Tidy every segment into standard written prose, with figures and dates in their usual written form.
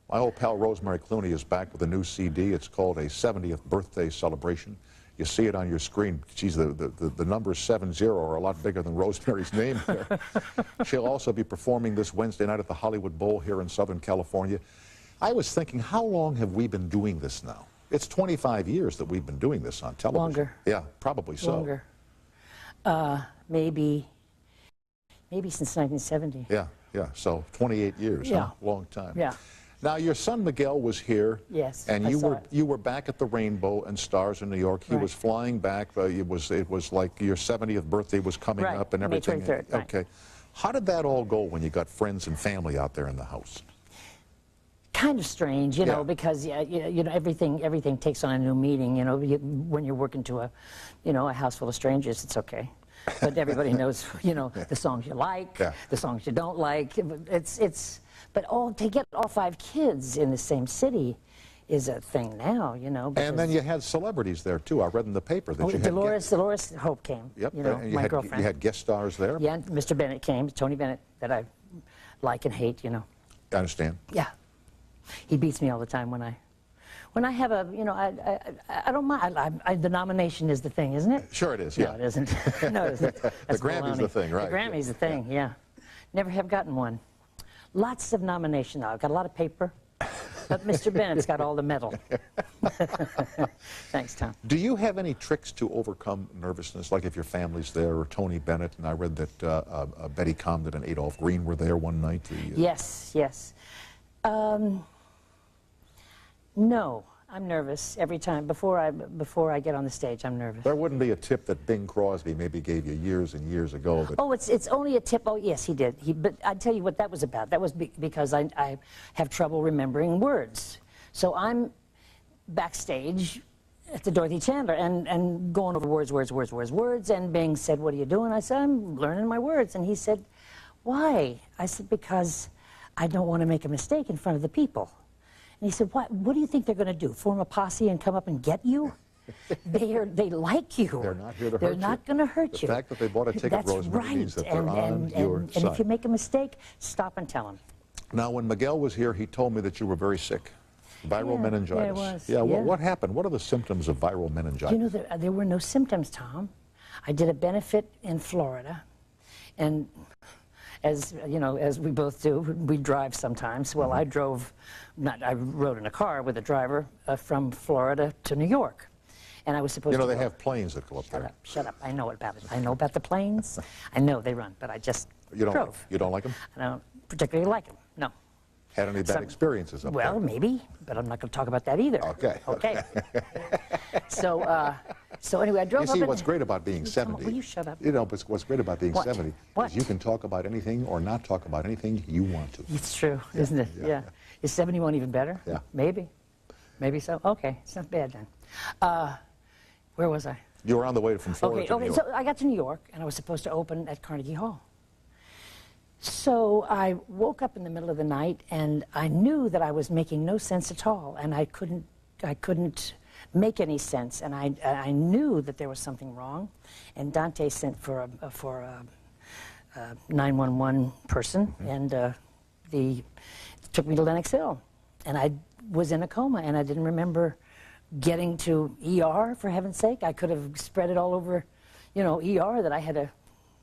My old pal Rosemary Clooney is back with a new CD. It's called A 70th Birthday Celebration. You see it on your screen. Geez, the numbers 70 are a lot bigger than Rosemary's name there. She'll also be performing this Wednesday night at the Hollywood Bowl here in Southern California. I was thinking, how long have we been doing this now? It's 25 years that we've been doing this on television. Longer. Yeah, probably so. Longer. Maybe since 1970. Yeah, so 28 years, yeah. Huh? Long time. Yeah. Now, your son Miguel was here. Yes, and you were back at the Rainbow and Stars in New York. He was flying back. It was like your 70th birthday was coming up and everything. May 23rd, right. Okay. How did that all go when you got friends and family out there in the house? Kind of strange, you know, because you know everything takes on a new meaning. You know, when you're working to a house full of strangers, it's okay. But everybody knows, you know, the songs you like, the songs you don't like. But to get all 5 kids in the same city is a thing now, you know. And then you had celebrities there too. I read in the paper that you had Dolores Hope came. Yep. You know, my girlfriend. You had guest stars there. Yeah, Mr. Bennett came, Tony Bennett, that I like and hate, you know. I understand. Yeah, he beats me all the time when I have a, you know, I don't mind. The nomination is the thing, isn't it? Sure it is, yeah. No, it isn't. No, it isn't. The Grammy's the thing, right? The Grammy's the thing, yeah. Never have gotten one. Lots of nominations now. I've got a lot of paper, but Mr. Bennett's got all the metal. Thanks, Tom. Do you have any tricks to overcome nervousness, like if your family's there, or Tony Bennett, and I read that Betty Comden and Adolph Green were there one night? Yes. No, I'm nervous every time. Before I get on the stage, I'm nervous. There wouldn't be a tip that Bing Crosby maybe gave you years and years ago. That oh, it's only a tip. Oh, yes, he did. But I'd tell you what that was about. That was because I have trouble remembering words. So I'm backstage at the Dorothy Chandler and going over words, and Bing said, "What are you doing?" I said, "I'm learning my words." And he said, "Why?" I said, "Because I don't want to make a mistake in front of the people." And he said, what do you think they're going to do? Form a posse and come up and get you? They like you. They're not here to hurt you. They're not going to hurt you. The fact that they bought a ticket, Rosemary, means that they're on your side. And if you make a mistake, stop and tell them. Now, when Miguel was here, he told me that you were very sick. Viral meningitis. Yeah, I was. Yeah, what happened? What are the symptoms of viral meningitis? You know, there were no symptoms, Tom. I did a benefit in Florida, and as you know, as we both do, we drive sometimes. Well, I rode in a car with a driver from Florida to New York, and I was supposed to. You know, they have planes that go up there. Shut up! I know about it. I know about the planes. I know they run, but I just drove. You don't like them? I don't particularly like them. No. Had any bad experiences up there? Well, maybe, but I'm not going to talk about that either. Okay. Okay. So anyway, I drove up. You see, what's great about being 70... Will you shut up? You know, what's great about being 70 is you can talk about anything or not talk about anything you want to. It's true, isn't it? Yeah. Is 71 even better? Yeah. Maybe. Maybe so. Okay, it's not bad then. Where was I? You were on the way from Florida to New York. So I got to New York, and I was supposed to open at Carnegie Hall. So I woke up in the middle of the night, and I knew that I was making no sense at all, and I couldn't make any sense, and I knew that there was something wrong, and Dante sent for a 911 person, and took me to Lenox Hill, and I was in a coma, and I didn't remember getting to ER, for heaven's sake. I could have spread it all over, you know, ER, that I had a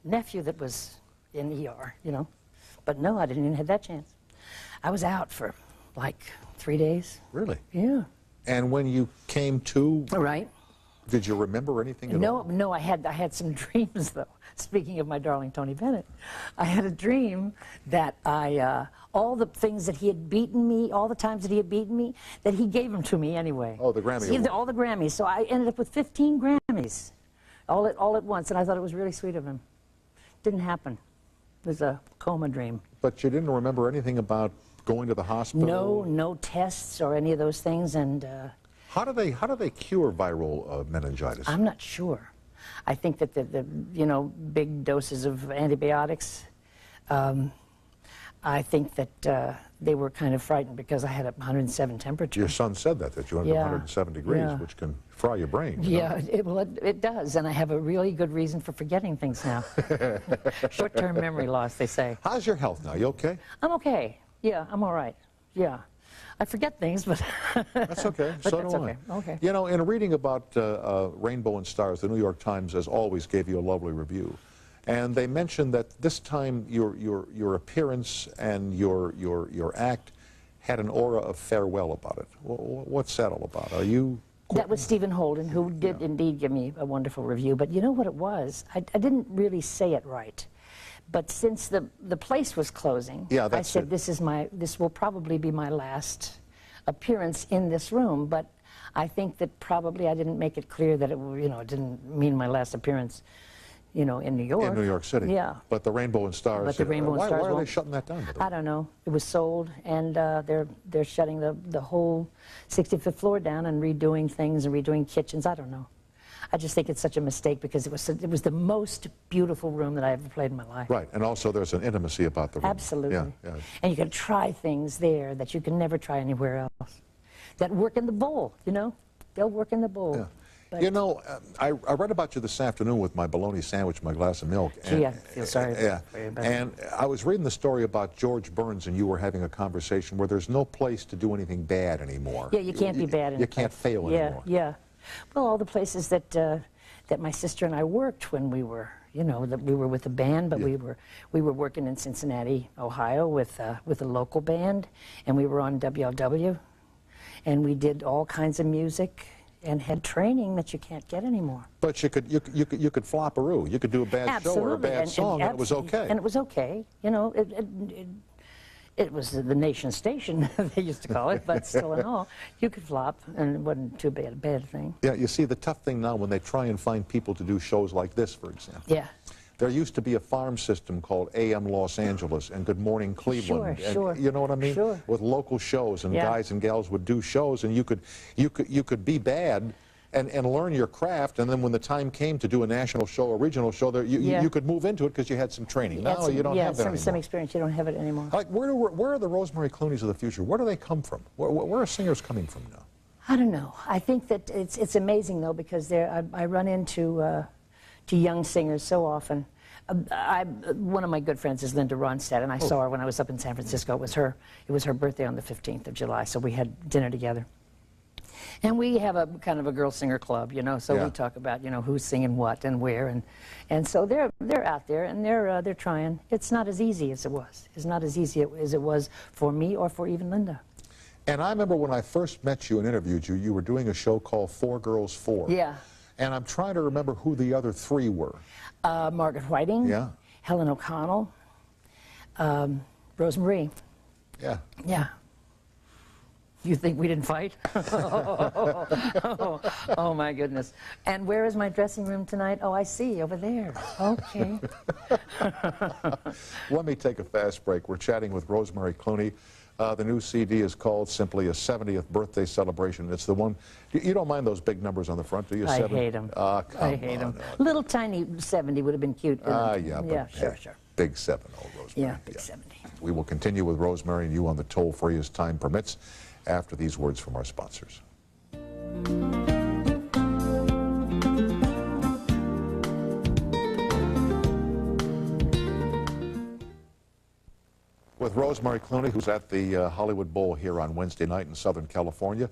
nephew that was in ER, you know. But no, I didn't even have that chance. I was out for like 3 days. Really? Yeah. And when you came to, right, did you remember anything at all? No, I had some dreams, though. Speaking of my darling Tony Bennett, I had a dream that all the things that he had beaten me, all the times that he had beaten me, that he gave them to me anyway. Oh, the Grammy Award. All the Grammys. So I ended up with 15 Grammys, all at once, and I thought it was really sweet of him. Didn't happen. It was a coma dream. But you didn't remember anything about going to the hospital? No tests or any of those things. And how do they cure viral meningitis? I'm not sure. I think that the you know, big doses of antibiotics. I think that they were kind of frightened because I had a 107 temperature. Your son said that you went to 107 degrees, which can fry your brain. Yeah, it does, and I have a really good reason for forgetting things now. Short-term memory loss, they say. How's your health now? You okay? I'm okay. Yeah, I'm all right. Yeah. I forget things, but That's okay. but So that's do okay. I. Okay. You know, in reading about Rainbow and Stars, the New York Times, as always, gave you a lovely review. And they mentioned that this time your appearance and your act had an aura of farewell about it. What's that all about? Are you... That was Stephen Holden, who did indeed give me a wonderful review. But you know what it was? I didn't really say it right. But since the place was closing, I said, this will probably be my last appearance in this room. But I think that probably I didn't make it clear that it, it didn't mean my last appearance, in New York. In New York City. Yeah. But the Rainbow and Stars. But the Rainbow and Stars. Why are they shutting that down? I don't know. It was sold, and they're shutting the whole 65th floor down and redoing things and redoing kitchens. I don't know. I just think it's such a mistake because it was the most beautiful room that I ever played in my life. Right, and also there's an intimacy about the room. Absolutely. Yeah. And you can try things there that you can never try anywhere else. That work in the bowl, They'll work in the bowl. Yeah. But You know, I read about you this afternoon with my bologna sandwich, my glass of milk. Gee, I feel sorry Yeah. for you. But And I was reading the story about George Burns, and you were having a conversation where there's no place to do anything bad anymore. yeah, you can't be bad. You can't fail anymore. Yeah. Well, all the places that that my sister and I worked when we were, that we were with the band, but we were working in Cincinnati, Ohio, with a local band, and we were on WLW, and we did all kinds of music and had training that you can't get anymore. But you could flop-a-roo. You could do a bad show or a bad song, and it was okay. And it was okay. It was the nation station, they used to call it, but still in all, you could flop, and it wasn't too bad a bad thing. Yeah, you see, the tough thing now when they try and find people to do shows like this, for example. Yeah. There used to be a farm system called AM Los Angeles and Good Morning Cleveland. Sure. And, you know what I mean? Sure. With local shows, and guys and gals would do shows, and you could be bad and learn your craft, and then when the time came to do a national show, a regional show, you could move into it because you had some training. Now you don't have that anymore. Some experience. You don't have it anymore. Like, where are the Rosemary Clooneys of the future? Where do they come from? Where are singers coming from now? I don't know. I think that it's amazing, though, because I run into to young singers so often. One of my good friends is Linda Ronstadt, and I saw her when I was up in San Francisco. It was her birthday on the 15th of July, so we had dinner together. And we have a kind of a girl singer club, so we talk about, who's singing what and where, and so they're out there and they're trying. It's not as easy as it was. It's not as easy as it was for me or for even Linda. And I remember when I first met you and interviewed you, you were doing a show called Four Girls Four. Yeah. And I'm trying to remember who the other three were. Margaret Whiting. Yeah. Helen O'Connell. Rosemary. Yeah. Yeah. You think we didn't fight? Oh, my goodness. And where is my dressing room tonight? Oh, I see, over there. Okay. Let me take a fast break. We're chatting with Rosemary Clooney. The new CD is called simply a 70th birthday celebration. It's the one, you don't mind those big numbers on the front, do you? I hate them. I hate them. Little tiny 70 would have been cute. Yeah, but yeah, sure. Big 70, Rosemary. Yeah, big 70. We will continue with Rosemary and you on the toll-free as time permits after these words from our sponsors. With Rosemary Clooney, who's at the Hollywood Bowl here on Wednesday night in Southern California.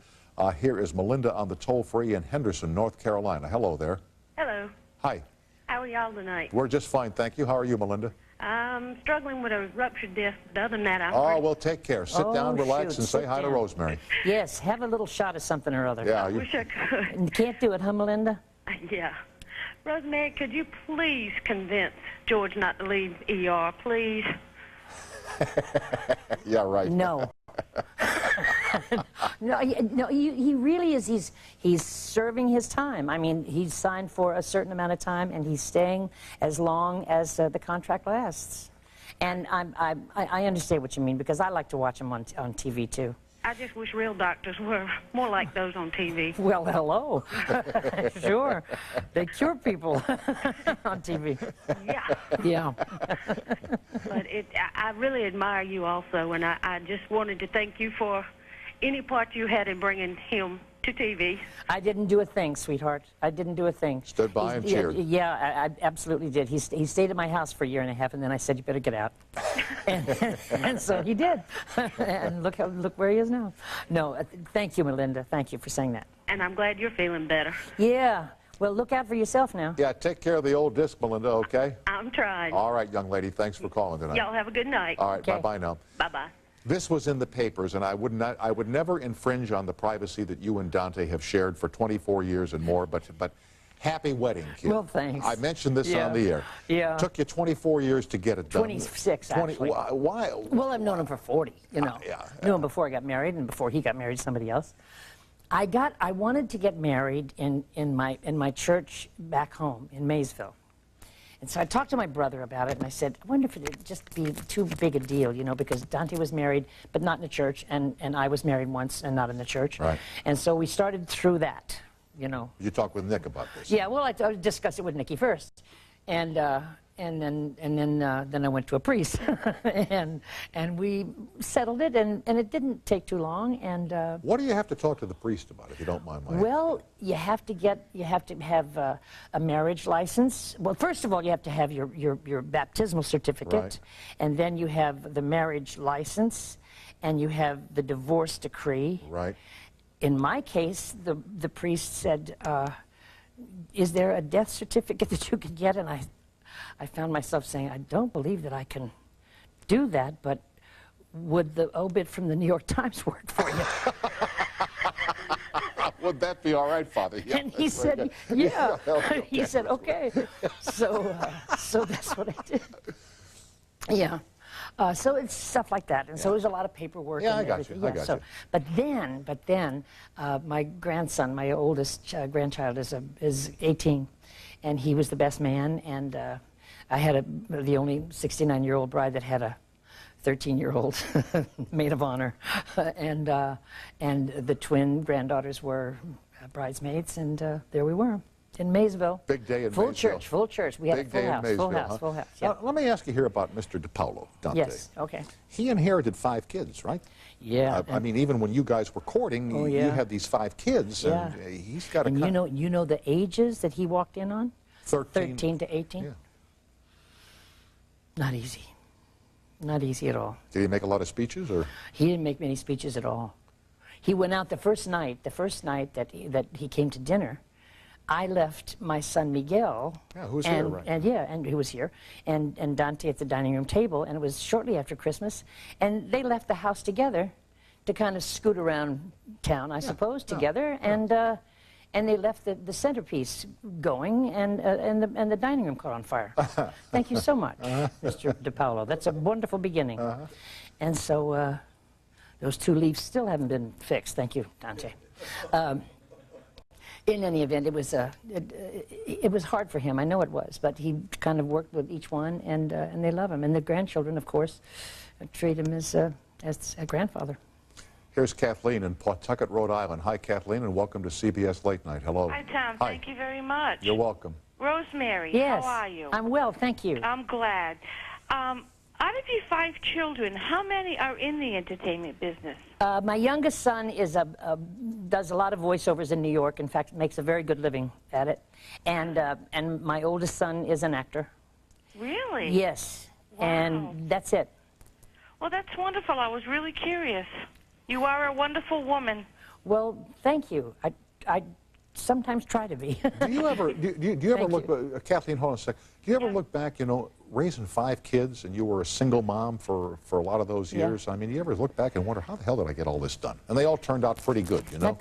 Here is Melinda on the toll-free in Henderson, North Carolina. Hello there. Hello. Hi. How are y'all tonight? We're just fine, thank you. How are you, Melinda? I'm struggling with a ruptured disc, but other than that, I'm Oh, well, take care. Sit down, relax, shoot, and say sit hi to down. Rosemary. Yes, have a little shot of something or other. Yeah, I wish I could. You can't do it, huh, Melinda? Yeah. Rosemary, could you please convince George not to leave ER, please? Yeah, right. No. No, he really is. He's serving his time. I mean, he's signed for a certain amount of time, and he's staying as long as the contract lasts. And I understand what you mean, because I like to watch him on TV, too. I just wish real doctors were more like those on TV. Well, hello. Sure. They cure people on TV. Yeah. Yeah. But I really admire you also, and I just wanted to thank you for any part you had in bringing him to TV. I didn't do a thing, sweetheart. I didn't do a thing. Stood by and cheered. Yeah, I absolutely did. He stayed at my house for a year and a half, and then I said, "You better get out." and so he did. And look where he is now. No, thank you, Melinda. Thank you for saying that. And I'm glad you're feeling better. Yeah. Well, look out for yourself now. Yeah, take care of the old disc, Melinda, okay? I'm trying. All right, young lady, thanks for calling tonight. Y'all have a good night. All right, Okay. bye-bye now. Bye-bye. This was in the papers, and I would never infringe on the privacy that you and Dante have shared for 24 years and more, but happy wedding, kid. Well, thanks. I mentioned this on the air. Yeah. Took you 24 years to get it done. 26, actually. Why? Well, I've known him for 40, you know. Yeah. Knew him before I got married and before he got married to somebody else. I wanted to get married in my church back home in Maysville. And so I talked to my brother about it, and I said, I wonder if it would just be too big a deal, you know, because Dante was married, but not in the church, and I was married once and not in the church. Right. And so we started through that, you know. You talked with Nick about this. Yeah, well, I discussed it with Nikki first, and then I went to a priest, and we settled it, and it didn't take too long, and. What do you have to talk to the priest about, if you don't mind my asking? Well, you have to have a marriage license. Well, first of all, you have to have your baptismal certificate, Right. and then you have the marriage license, and you have the divorce decree. Right. In my case, the priest said, "Is there a death certificate that you could get?" And I found myself saying, "I don't believe that I can do that, but would the obit from the New York Times work for you?" Would that be all right, Father? Yeah, And he that's very said, good. "Yeah." Okay. He said, "Okay." So that's what I did. Yeah. So it's stuff like that, and so there's a lot of paperwork. Yeah, and I got everything. you. I Yeah, got so, you. But then, my grandson, my oldest grandchild, is 18, and he was the best man, and I had the only 69-year-old bride that had a 13-year-old maid of honor, and the twin granddaughters were bridesmaids, and there we were. In Maysville. Big day in full Maysville. Church, full church. We had a Big full day in house, Maysville, full house, huh? full house. Yeah. Now, let me ask you here about Mr. DiPaolo, Dante. Yes. Okay. He inherited 5 kids, right? Yeah. I mean, even when you guys were courting, Oh, you yeah. had these 5 kids, and Yeah. he's got a And you know the ages that he walked in on? 13 to 18. Yeah. Not easy. Not easy at all. Did he make a lot of speeches, or? He didn't make many speeches at all. He went out the first night that he came to dinner. I left my son Miguel. Yeah, who's here, right? And he was here, and Dante at the dining room table, and it was shortly after Christmas, and they left the house together to kind of scoot around town, I suppose, together, and they left the centerpiece going, and the dining room caught on fire. Thank you so much, Mr. DiPaolo. That's a wonderful beginning. And so those 2 leaves still haven't been fixed. Thank you, Dante. In any event, it was hard for him. I know it was, but he kind of worked with each one, and they love him. And the grandchildren, of course, treat him as a grandfather. Here's Kathleen in Pawtucket, Rhode Island. Hi, Kathleen, and welcome to CBS Late Night. Hello. Hi, Tom. Thank you very much. You're welcome. Rosemary, Yes. how are you? I'm well, thank you. I'm glad. Out of your 5 children, how many are in the entertainment business? My youngest son does a lot of voiceovers in New York. In fact, makes a very good living at it. And my oldest son is an actor. Really? Yes. Wow. And that's it. Well, that's wonderful. I was really curious. You are a wonderful woman. Well, thank you. I sometimes try to be. Do you ever, do you ever Thank look, Kathleen, hold on a sec. Do you ever look back, you know, raising 5 kids, and you were a single mom for a lot of those Yeah. years? I mean, you ever look back and wonder, how the hell did I get all this done? And they all turned out pretty good, you know?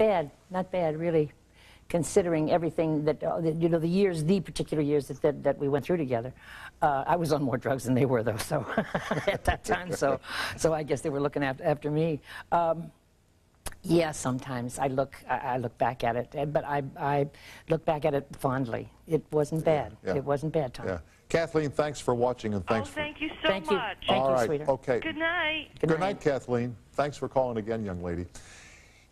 Not bad, really, considering everything that, you know, the particular years that we went through together. I was on more drugs than they were, though, so at that time, so I guess they were looking after me. Yeah, sometimes I look back at it, but I look back at it fondly. It wasn't bad. Yeah. It wasn't bad, Tom. Yeah. Kathleen, thanks for watching, and thanks thank you so Thank you. much. Thank all you, right, sweetheart. okay. Good night. Good night, Kathleen. Thanks for calling again, young lady.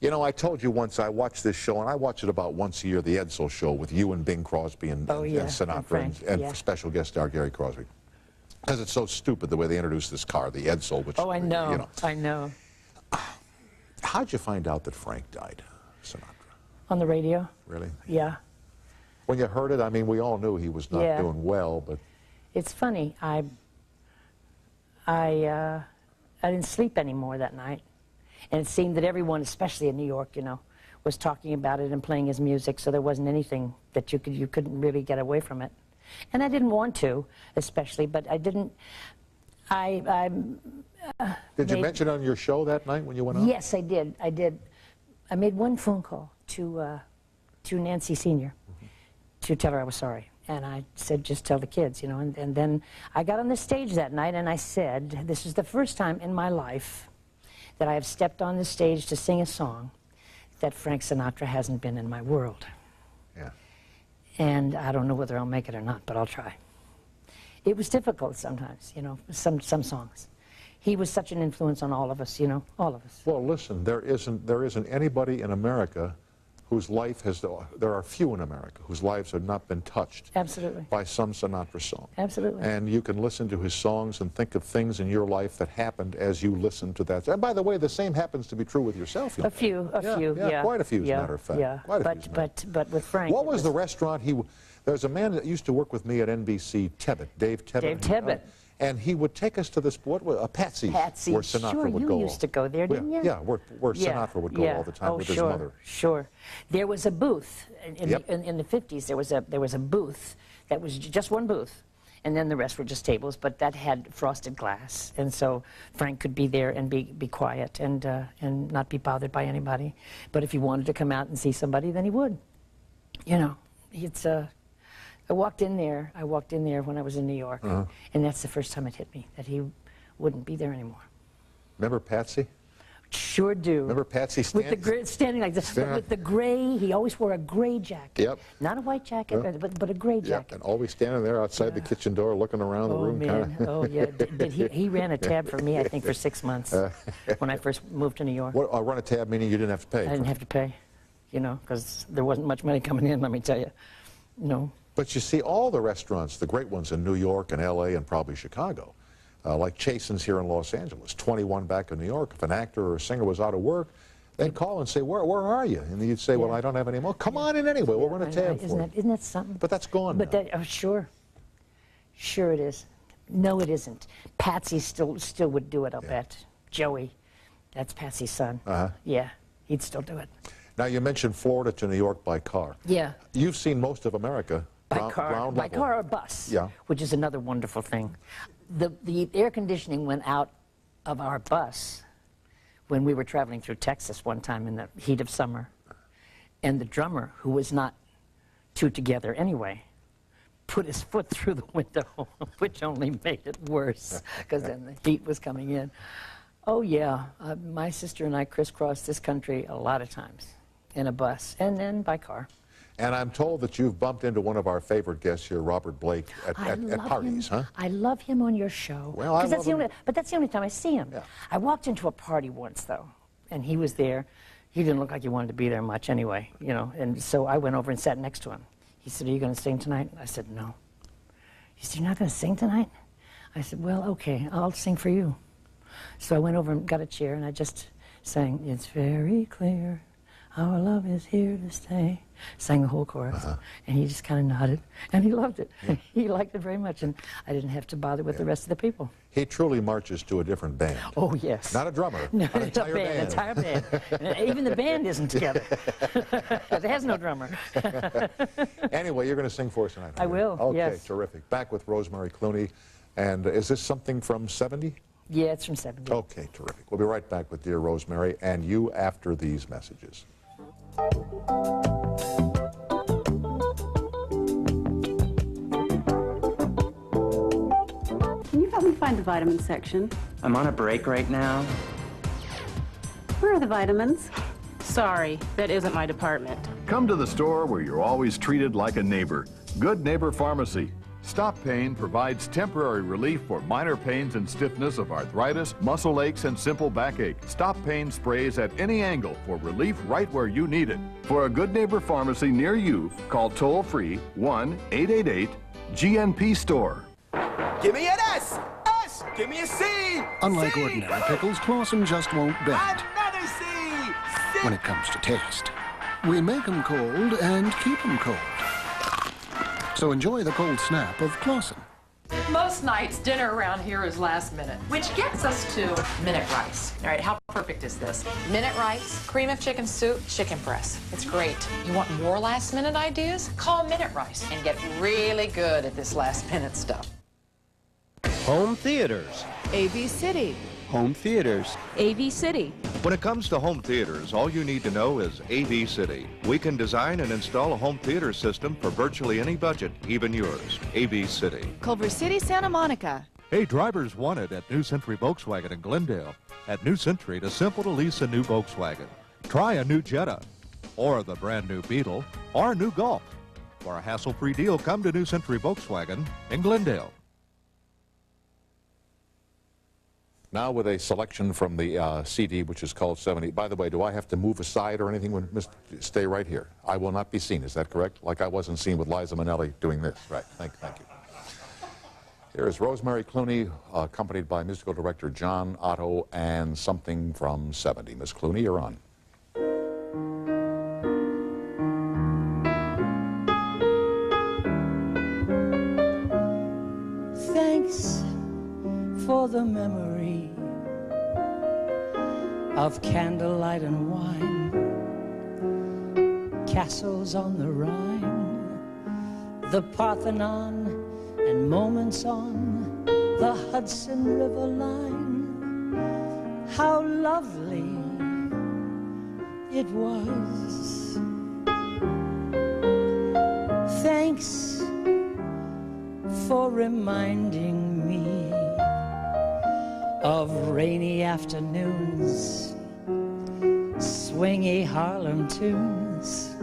You know, I told you once I watched this show, and I watch it about once a year, the Edsel Show, with you and Bing Crosby and Sinatra and Frank, and yeah. special guest star Gary Crosby. Because it's so stupid the way they introduced this car, the Edsel, which, Oh, I know. you know. I know. How'd you find out that Frank died, Sinatra? On the radio. Really? Yeah. When you heard it, I mean, we all knew he was not doing well, but... It's funny. I didn't sleep anymore that night. And it seemed that everyone, especially in New York, you know, was talking about it and playing his music, so there wasn't anything that you couldn't really get away from it. And I didn't want to, especially, but I didn't... Did you mention it on your show that night when you went on? Yes, I did. I did. I made one phone call to Nancy Sr. to tell her I was sorry. And I said, just tell the kids, you know. And then I got on the stage that night and I said, this is the first time in my life that I have stepped on the stage to sing a song that Frank Sinatra hasn't been in my world. Yeah. And I don't know whether I'll make it or not, but I'll try. It was difficult sometimes, you know, some songs. He was such an influence on all of us, you know, all of us. Well, listen, there isn't anybody in America whose life has, there are few in America whose lives have not been touched Absolutely. by some Sinatra song. Absolutely. And you can listen to his songs and think of things in your life that happened as you listened to that. And by the way, the same happens to be true with yourself. A few, yeah. Quite a few, as a matter of fact. Yeah, Quite a few, but with Frank... What was the restaurant there's a man that used to work with me at NBC, Dave Tebbett. Dave Tebbett. And he would take us to this, Patsy's, Patsy, where Sinatra sure, would go. you used to go there, didn't you? Yeah, where Sinatra would go all the time with his mother. Sure. There was a booth in the 50s. There was a booth that was just one booth, and then the rest were just tables. But that had frosted glass, and so Frank could be there and be quiet and not be bothered by anybody. But if he wanted to come out and see somebody, then he would. You know, it's I walked in there when I was in New York, and that's the first time it hit me, that he wouldn't be there anymore. Remember Patsy? Sure do. Remember Patsy standing like this, but with the gray, he always wore a gray jacket. Yep. Not a white jacket, but a gray jacket. Yep, and always standing there outside the kitchen door looking around the room. Man. Oh, yeah. He ran a tab for me, I think, for 6 months when I first moved to New York. What, run a tab meaning you didn't have to pay? I didn't have to pay, you know, because there wasn't much money coming in, let me tell you. No. But you see, all the restaurants, the great ones in New York and L.A. and probably Chicago, like Chasen's here in Los Angeles, 21 back in New York, if an actor or a singer was out of work, they'd call and say, where are you? And you'd say, well, I don't have any more. Come on in anyway, we'll run a tab for you. Isn't that something? But that's gone now. But sure. Sure it is. No, it isn't. Patsy still would do it, I'll bet. Joey, that's Patsy's son. Yeah, he'd still do it. Now, you mentioned Florida to New York by car. Yeah. You've seen most of America by car or bus, which is another wonderful thing. The air conditioning went out of our bus when we were traveling through Texas one time in the heat of summer. And the drummer, who was not too together anyway, put his foot through the window, which only made it worse, because then the heat was coming in. Oh, yeah. My sister and I crisscrossed this country a lot of times in a bus and then by car. And I'm told that you've bumped into one of our favorite guests here, Robert Blake, at parties, huh? I love him on your show. Well, I love him. But that's the only time I see him. Yeah. I walked into a party once, though, and he was there. He didn't look like he wanted to be there much anyway, you know, and so I went over and sat next to him. He said, are you going to sing tonight? I said, no. He said, you're not going to sing tonight? I said, well, okay, I'll sing for you. So I went over and got a chair, and I just sang, it's very clear, our love is here to stay. Sang the whole chorus, and he just kind of nodded, and he loved it. Yeah. He liked it very much, and I didn't have to bother with the rest of the people. He truly marches to a different band. Oh, yes. Not a drummer, no, an entire band. An entire band. Even the band isn't together. It has no drummer. Anyway, you're going to sing for us tonight. I will, okay, yes. Terrific. Back with Rosemary Clooney. And is this something from 70? Yeah, it's from 70. Okay, terrific. We'll be right back with Dear Rosemary and you after these messages. Can you help me find the vitamin section? I'm on a break right now. Where are the vitamins? Sorry, that isn't my department. Come to the store where you're always treated like a neighbor. Good Neighbor Pharmacy. Stop Pain provides temporary relief for minor pains and stiffness of arthritis, muscle aches, and simple backache. Stop Pain sprays at any angle for relief right where you need it. For a Good Neighbor Pharmacy near you, call toll-free 1-888-GNP-STORE. Give me an S! S! Give me a C! Unlike C! ordinary pickles, Clausen just won't bend Another C! C! when it comes to taste. We make 'em cold and keep 'em cold. So enjoy the cold snap of Clausen. Most nights, dinner around here is last minute, which gets us to minute rice. All right, how perfect is this? Minute rice, cream of chicken soup, chicken breast. It's great. You want more last minute ideas? Call Minute Rice and get really good at this last minute stuff. Home theaters. AV City. Home theaters. AV City. When it comes to home theaters, all you need to know is AV City. We can design and install a home theater system for virtually any budget, even yours. AV City. Culver City, Santa Monica. Hey, drivers wanted at New Century Volkswagen in Glendale. At New Century, it is simple to lease a new Volkswagen. Try a new Jetta, or the brand new Beetle, or a new Golf. For a hassle-free deal, come to New Century Volkswagen in Glendale. Now with a selection from the CD, which is called 70. By the way, do I have to move aside or anything? Stay right here. I will not be seen. Is that correct? Like I wasn't seen with Liza Minnelli doing this. Right. Thank you. Here is Rosemary Clooney, accompanied by musical director John Otto, and something from 70. Miss Clooney, you're on. Thanks for the memory of candlelight and wine, castles on the Rhine, the Parthenon, and moments on the Hudson River line. How lovely it was. Thanks for reminding me of rainy afternoons, swingy Harlem tunes,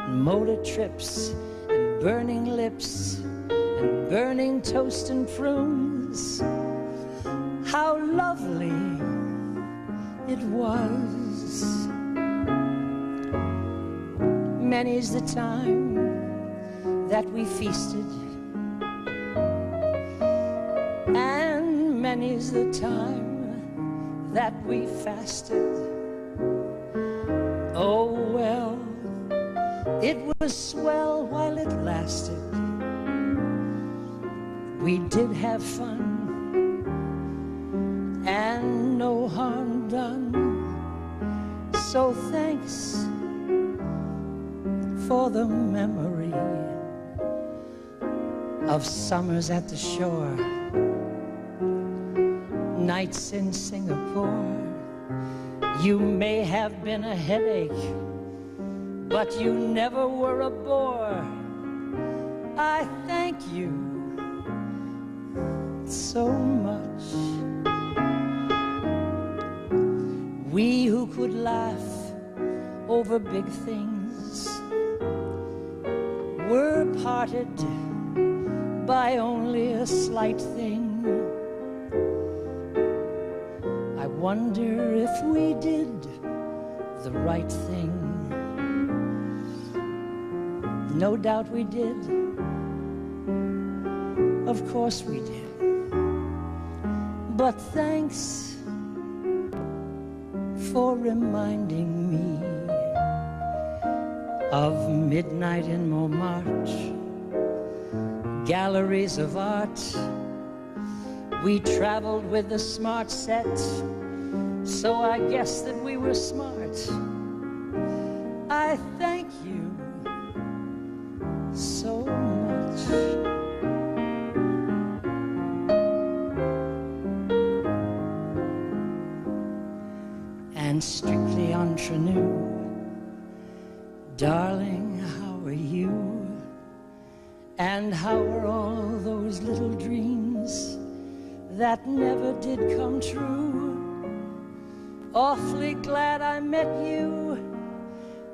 motor trips and burning lips and burning toast and prunes. How lovely it was. Many's the time that we feasted, and many's the time that we fasted. Oh well, it was swell while it lasted. We did have fun and no harm done. So thanks for the memory of summers at the shore, nights in Singapore. You may have been a headache, but you never were a bore. I thank you so much. We who could laugh over big things were parted by only a slight thing. I wonder if we did the right thing. No doubt we did. Of course we did. But thanks for reminding me of midnight in Montmartre, galleries of art. We traveled with the smart set, so I guess that we were smart. I thank you so much. And strictly entre nous, darling, how are you? And how are all those little dreams that never did come true? Awfully glad I met you.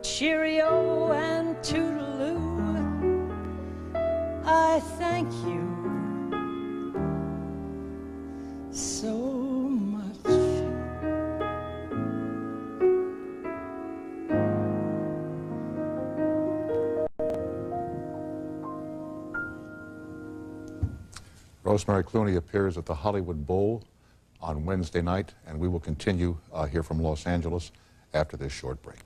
Cheerio and toodaloo. I thank you so much. Rosemary Clooney appears at the Hollywood Bowl on Wednesday night, and we will continue here from Los Angeles after this short break.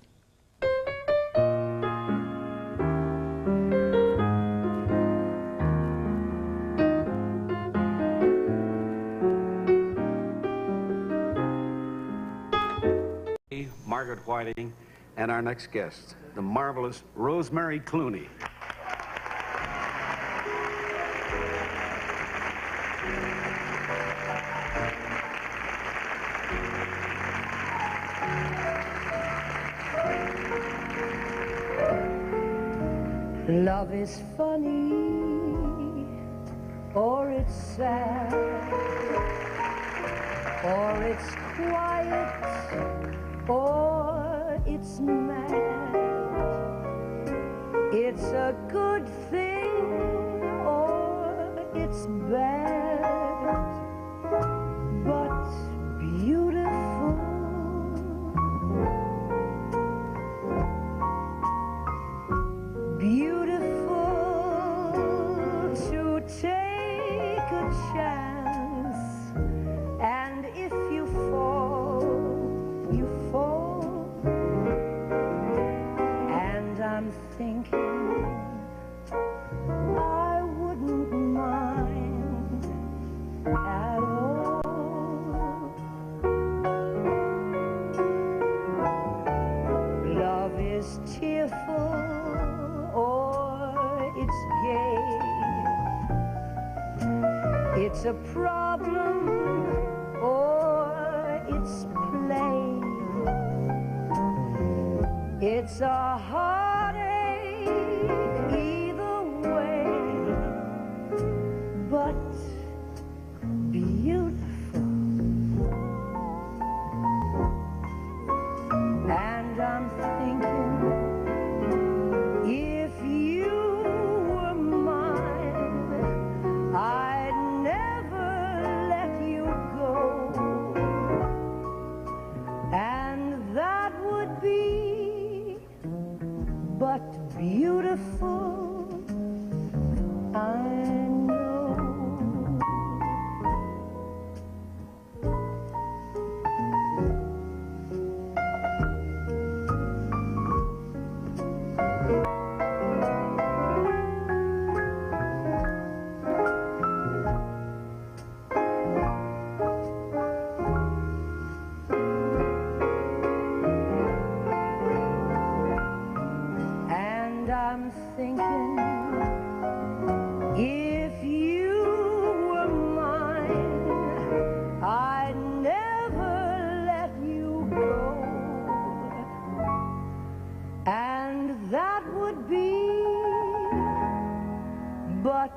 Whiting and our next guest, the marvelous Rosemary Clooney. Love is funny, or it's sad, or it's quiet, or it's mad. It's a good thing, or it's bad, but beautiful. Beautiful to take a chance, and if you fall, you fall. And I'm thinking I wouldn't mind at all. Love is tearful, or it's gay. It's a problem, or it's play. It's a heartache either way, but beautiful. And I'm thinking, if you were mine, I'd never let you go. And that would be but beautiful, I know. And I'm thinking, if you were mine, I'd never let you go. And that would be but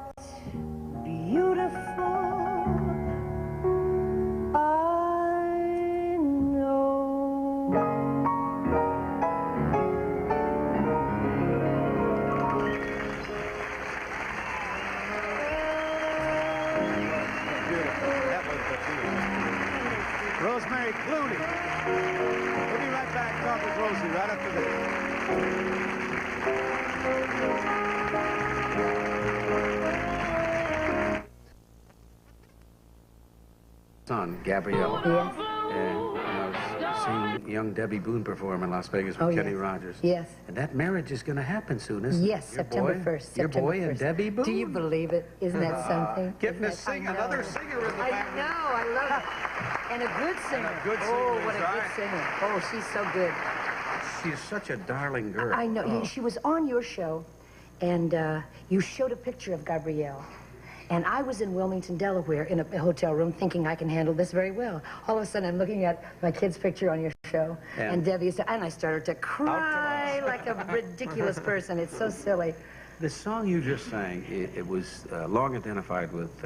beautiful, I know. Rosemary Clooney. We'll be right back. Talk with Rosie right after this. Son, Gabrielle. Yes. And I was seeing young Debbie Boone perform in Las Vegas with Kenny Rogers. Yes. And that marriage is going to happen soon, isn't it? Yes, September 1st. Your September boy and 1st. Debbie Boone. Do you believe it? Isn't that something? Getting to sing another singer in the back. I know, I love it. And a good singer. And a good singer, oh, what a right. good singer. Oh, she's so good. She's such a darling girl. I know. Oh. She was on your show, and you showed a picture of Gabrielle. And I was in Wilmington, Delaware, in a hotel room, thinking I can handle this very well. All of a sudden, I'm looking at my kid's picture on your show, and Debbie, and I started to cry like a ridiculous person. It's so silly. The song you just sang, it was long identified with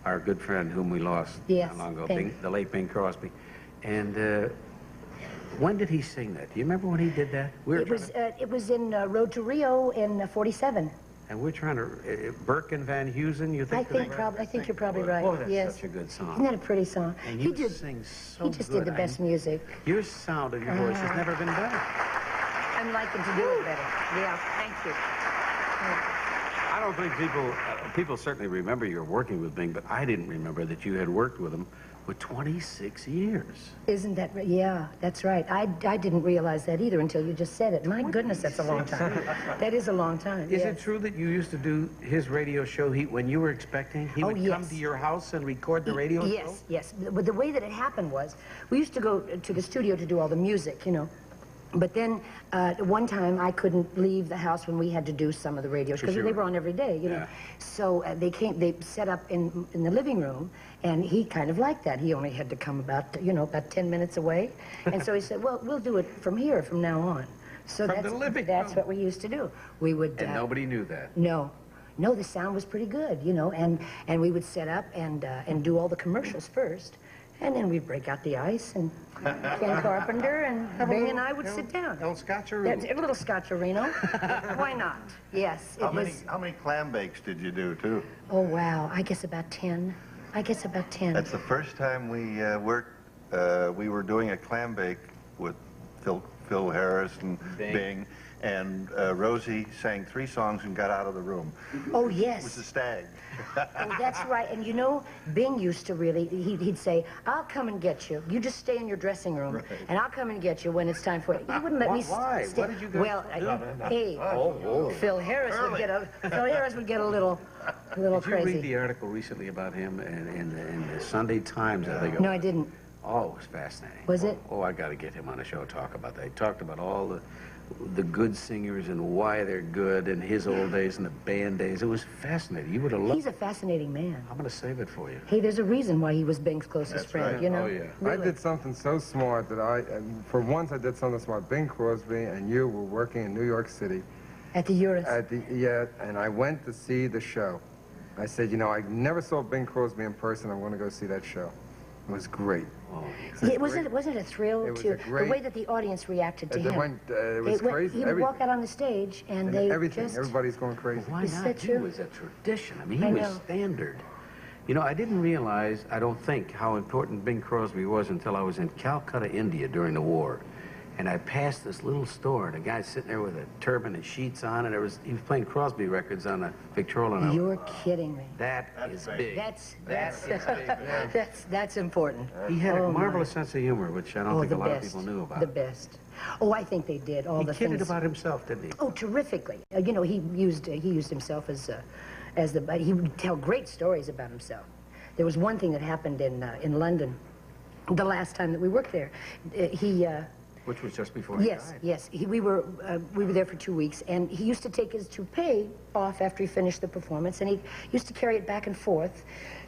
our good friend whom we lost not long ago, the late Bing Crosby. And when did he sing that? Do you remember when he did that? It was in Road to Rio in '47. And we're trying to, Burke and Van Heusen, you think? I think you're probably right. Oh, that's yes. such a good song. Isn't that a pretty song? And you sing so He just good. did the best music. Your sound and your voice has never been better. I'm liking to do it better. Yeah, thank you. I don't think people certainly remember you were working with Bing, but I didn't remember that you had worked with him for 26 years. Isn't that right? Yeah, that's right. I didn't realize that either until you just said it. My goodness, that's a long time. That is a long time. Is it true that you used to do his radio show when you were expecting? He would come to your house and record the radio show? Yes. But the way that it happened was, we used to go to the studio to do all the music, you know. But then, one time, I couldn't leave the house when we had to do some of the radio shows, because they were on every day, you know. So they set up in the living room, and he kind of liked that. He only had to come about 10 minutes away. And so he said, well, we'll do it from here, from now on. So that's what we used to do. We would... And nobody knew that? No. No, the sound was pretty good, you know, and we would set up and do all the commercials first. And then we'd break out the ice, and Ken Carpenter and Bing and I would sit down. A little scotcherino. A little scotcherino. Why not? Yes. How many clam bakes did you do, too? Oh, wow. I guess about 10. That's the first time we worked. We were doing a clam bake with Phil Harris and Bing. And Rosie sang 3 songs and got out of the room. Oh, yes. It was a stag. Oh, that's right. And you know, Bing used to really, he'd say, I'll come and get you. You just stay in your dressing room, and I'll come and get you when it's time for it. He wouldn't let me stay. Why? What did you guys Well, Phil Harris would get a little crazy. crazy. Did you read the article recently about him in the Sunday Times, I think? No, I didn't. Oh, it was fascinating. Was it? Oh, I got to get him on a show to talk about that. He talked about all the good singers and why they're good in his old days and the band days. It was fascinating. You would have loved it. He's a fascinating man. I'm going to save it for you. Hey, there's a reason why he was Bing's closest friend, right. you know? Oh, yeah. Really? I did something so smart that for once I did something smart. Bing Crosby and you were working in New York City. At the Eurus? And I went to see the show. I said, you know, I never saw Bing Crosby in person. I want to go see that show. It was great. Oh, wasn't it a thrill the way that the audience reacted to him? It was crazy. He would walk out on the stage and they everybody's going crazy. Why not? He was a tradition. I mean, he was standard. You know, I didn't realize, I don't think, how important Bing Crosby was until I was in Calcutta, India during the war. And I passed this little store, and a guy sitting there with a turban and sheets on, and he was playing Crosby records on a Victrola. You're kidding me. That is big. That's important. He had a marvelous sense of humor, which I don't think a lot of people knew about. The best. Oh, I think they did. All the things. He kidded about himself, didn't he? Oh, terrifically. You know, he used himself as he would tell great stories about himself. There was one thing that happened in London, the last time that we worked there. Which was just before he died. Yes. We were there for 2 weeks, and he used to take his toupee off after he finished the performance, and he used to carry it back and forth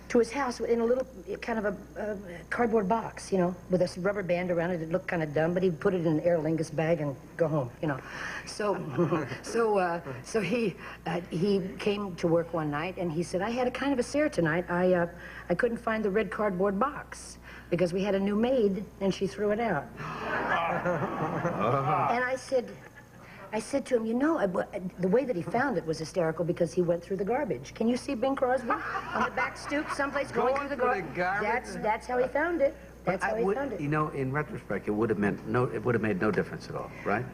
to his house in a little kind of a cardboard box, you know, with a rubber band around it. It looked kind of dumb, but he'd put it in an Aer Lingus bag and go home, you know. So he came to work one night, and he said, I had a kind of a scare tonight. I couldn't find the red cardboard box, because we had a new maid, and she threw it out. And I said to him, you know, the way that he found it was hysterical, because he went through the garbage. Can you see Bing Crosby on the back stoop someplace going through the garbage? That's how he found it. That's how he found it. You know, in retrospect, it would have made no difference at all, right?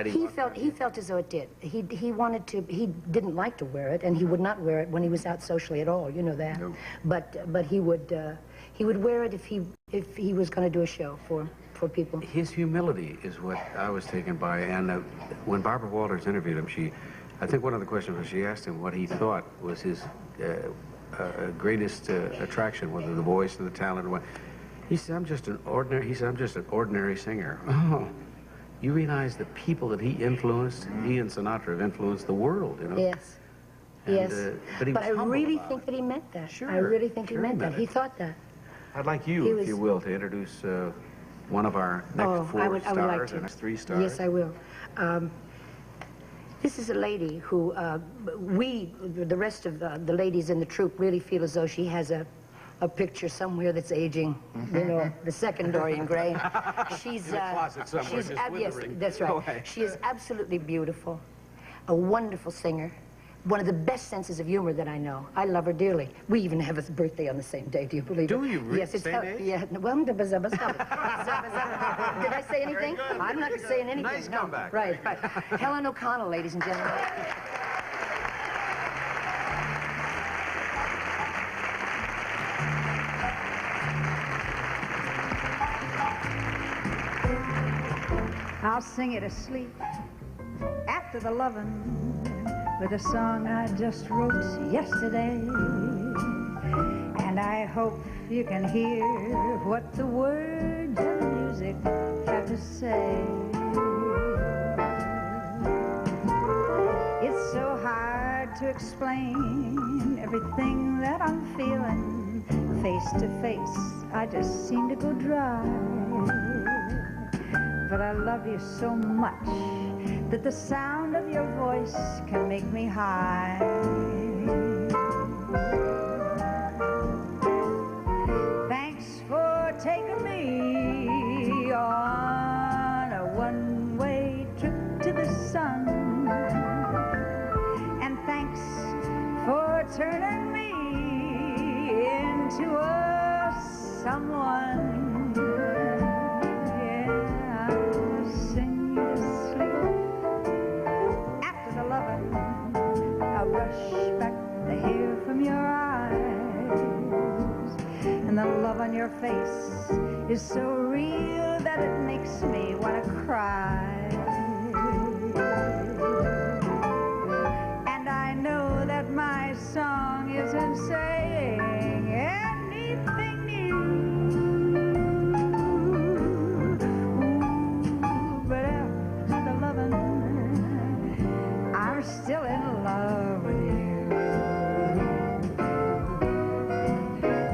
He felt as though it did. He didn't like to wear it, and he would not wear it when he was out socially at all. You know that. No. But he would wear it if he was going to do a show for people. His humility is what I was taken by, and when Barbara Walters interviewed him, I think one of the questions was, she asked him what he thought was his greatest attraction, whether the voice or the talent or what. He said, I'm just an ordinary singer. Oh. You realize the people that he influenced, he and Sinatra have influenced the world, you know? Yes. But I really think that he meant that. Sure. I really think he meant that. He thought that. I'd like you, if you will, to introduce one of our next four stars, or next 3 stars. Yes, I will. This is a lady who the rest of the ladies in the troupe really feel as though she has a picture somewhere that's aging, you know, the second Dorian Gray. She's in a closet somewhere, just withering. Yes, that's right. She is absolutely beautiful, a wonderful singer, one of the best senses of humor that I know. I love her dearly. We even have a birthday on the same day. Do you believe it? Do you really? Yes, it's same day? Yeah. Well, did I say anything? I'm not saying anything. Nice comeback. Right. Helen O'Connell, ladies and gentlemen. I'll sing it asleep after the lovin' with a song I just wrote yesterday. And I hope you can hear what the words and the music have to say. to explain everything that I'm feeling. Face to face, I just seem to go dry. But I love you so much that the sound of your voice can make me high. Thanks for taking me on a one-way trip to the sun. And thanks for turning me into a someone. Yeah, I'll sing you to sleep. After the loving, I'll brush back the hair from your eyes. And the love on your face is so real that it makes me want to cry. And I know that my song isn't saying anything new. But after the loving, I'm still in love with you.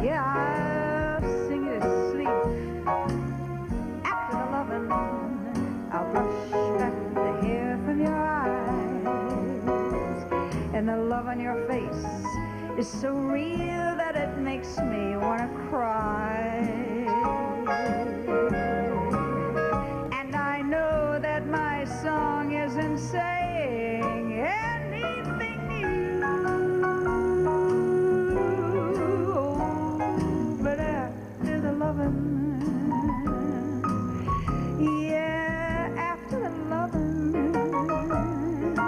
Yeah, I'll sing you to sleep. After the loving, I'll brush back the hair from your eyes. And the love on your face is so real that it makes me want to cry. And I know that my song isn't saying anything new. But after the loving, yeah, after the loving, oh,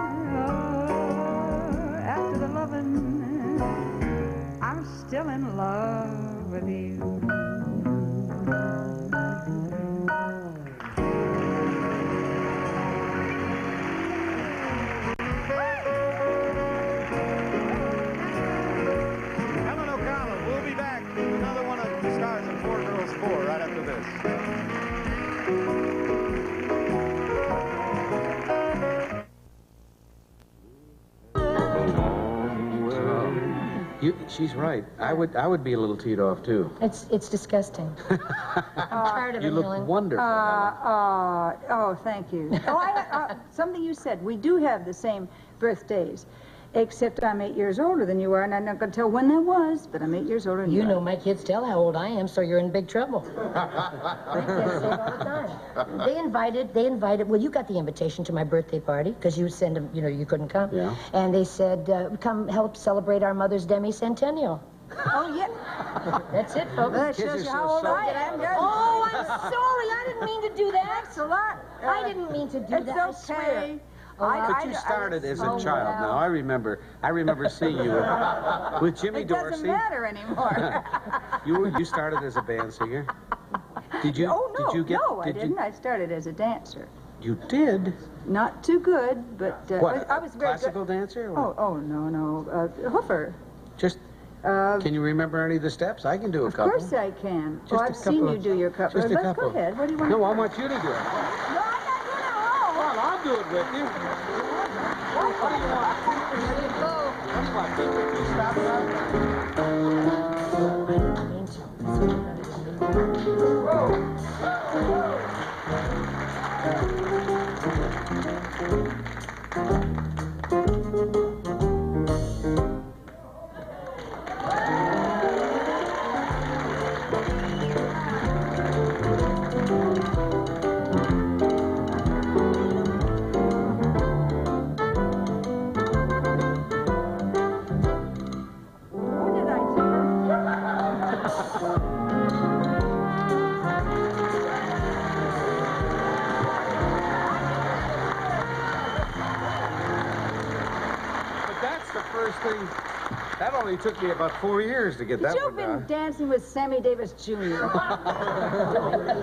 after the loving, I'm still in love with you. Helen O'Connell, we'll be back with another one of the stars of 4 Girls 4 right after this. She's right. I would be a little teed off too. It's disgusting. I'm tired of You it, look Helen. wonderful. Oh, thank you. Oh, something you said. We do have the same birthdays, except I'm 8 years older than you are, and I'm not going to tell when that was, but I'm 8 years older than you You are. know my kids tell how old I am, so you're in big trouble. My kids say it all the time. They invited, well, you got the invitation to my birthday party, because you send them, you couldn't come. Yeah. And they said, come help celebrate our mother's demi-centennial. Oh, yeah. That's it, folks. That shows you how old I am. Oh, I'm sorry. I didn't mean to do that. Thanks a lot. I didn't mean to do that. I It's swear. okay. But you started as a child. Now I remember seeing you with Jimmy Dorsey. It doesn't matter anymore. You started as a band singer. Did you? Oh no, did you get, no, I did didn't. You, I started as a dancer. you did. Not too good, but What? I was very Classical good. dancer? Or? Oh no, Hoofer. Just. Can you remember any of the steps? I can do a couple. Of course I can. Just I've seen you do your couple. Just a Let's couple. go ahead. What do you want? No, I want you to do it. No, I'm not doing it alone. Well, I'll do it with you. What do you want? There you go. What do you want? You stop first thing. That only took me about 4 years to get that one done. You've been dancing with Sammy Davis Jr.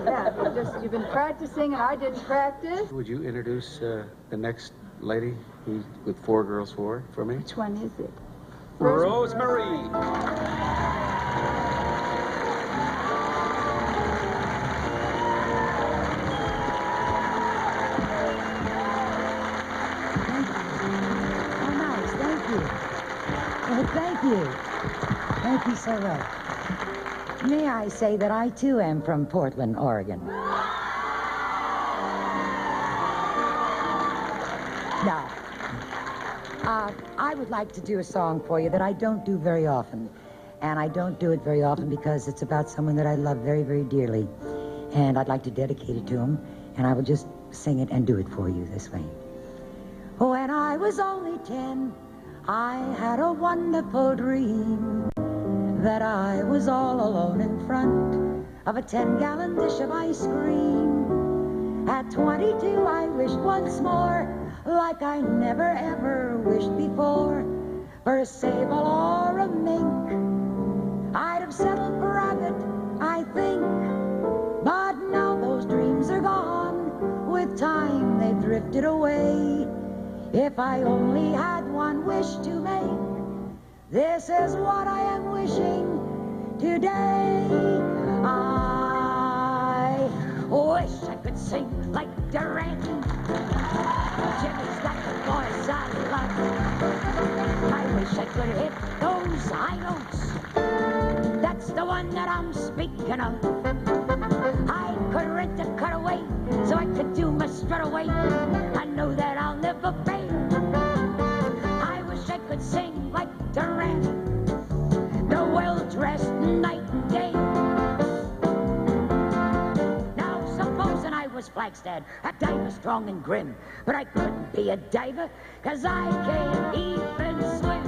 Yeah, you've been practicing and I didn't practice. Would you introduce the next lady with 4 Girls 4 for me? Which one is it? Rosemary. Oh, nice, thank you. Thank you. Thank you so much. May I say that I, too, am from Portland, Oregon. Now, I would like to do a song for you that I don't do very often. And I don't do it very often because it's about someone that I love very, very dearly. And I'd like to dedicate it to him. And I will just sing it and do it for you this way. When I was only 10, I had a wonderful dream that I was all alone in front of a 10-gallon dish of ice cream. At 22, I wished once more, like I never ever wished before, for a sable or a mink. I'd have settled for rabbit, I think, but now those dreams are gone. With time, they've drifted away. If I only had one wish to make, this is what I am wishing today. I wish I could sing like Durant. Jimmy's got the voice I love. I wish I could hit those high notes. That's the one that I'm speaking of. I could rent a cutaway so I could do my strut away. I know that I'll never fail. I wish I could sing like Durant, the well-dressed night and day. Now supposing I was Flagstad, a diver strong and grim, but I couldn't be a diver, 'cause I can't even swim.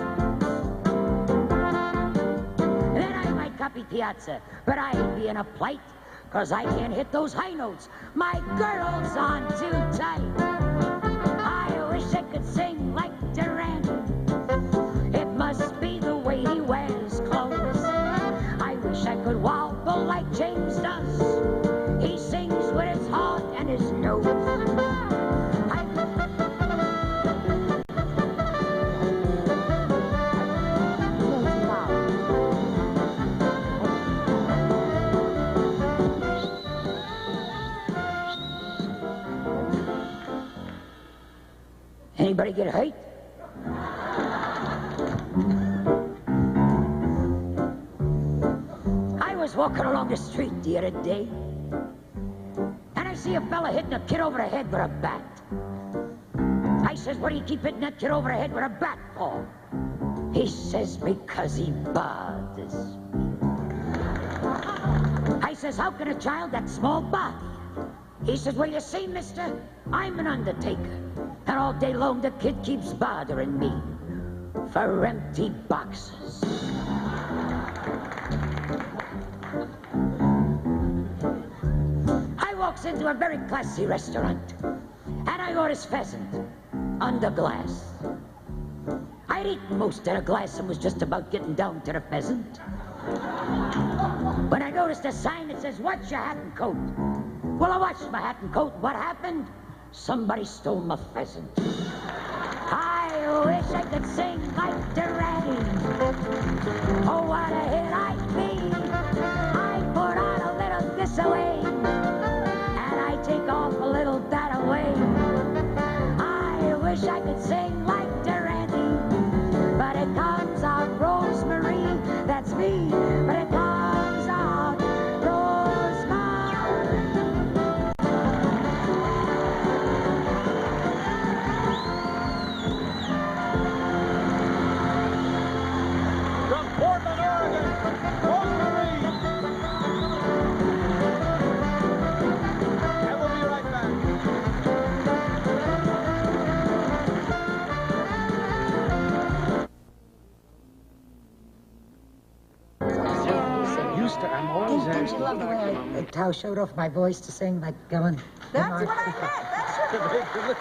Then I might copy Piazza, but I'd be in a plight, 'cause I can't hit those high notes. My girdle's on too tight. I wish I could sing like Durant. It must be the way he wears clothes. I wish I could wobble like James does. He sings with his heart and his nose. Anybody get hurt? I was walking along the street the other day, and I see a fella hitting a kid over the head with a bat. I says, what do you keep hitting that kid over the head with a bat for? He says, because he bothers me. I says, how can a child that small bother you? He says, well, you see, mister, I'm an undertaker. And all day long the kid keeps bothering me for empty boxes. I walks into a very classy restaurant, and I orders pheasant under glass. I'd eaten most of the glass and was just about getting down to the pheasant when I noticed a sign that says, watch your hat and coat. Well, I watched my hat and coat. What happened? Somebody stole my pheasant. I wish I could sing like Durant. Oh, what a hit I'd be. I put on a little this away, and I take off a little that away. I wish I could sing like Durant, but it comes out Rosemary, that's me, but it comes out I'm always Didn't you love the way I showed off my voice to sing like going? That's what I meant. That's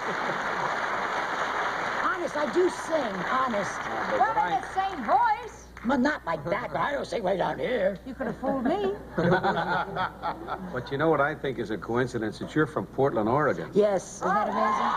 Honest, I do sing, honest. Well, in the same voice. Well, not like that. I don't sing way down here. You could have fooled me. But you know what I think is a coincidence? That you're from Portland, Oregon. Yes, isn't that amazing?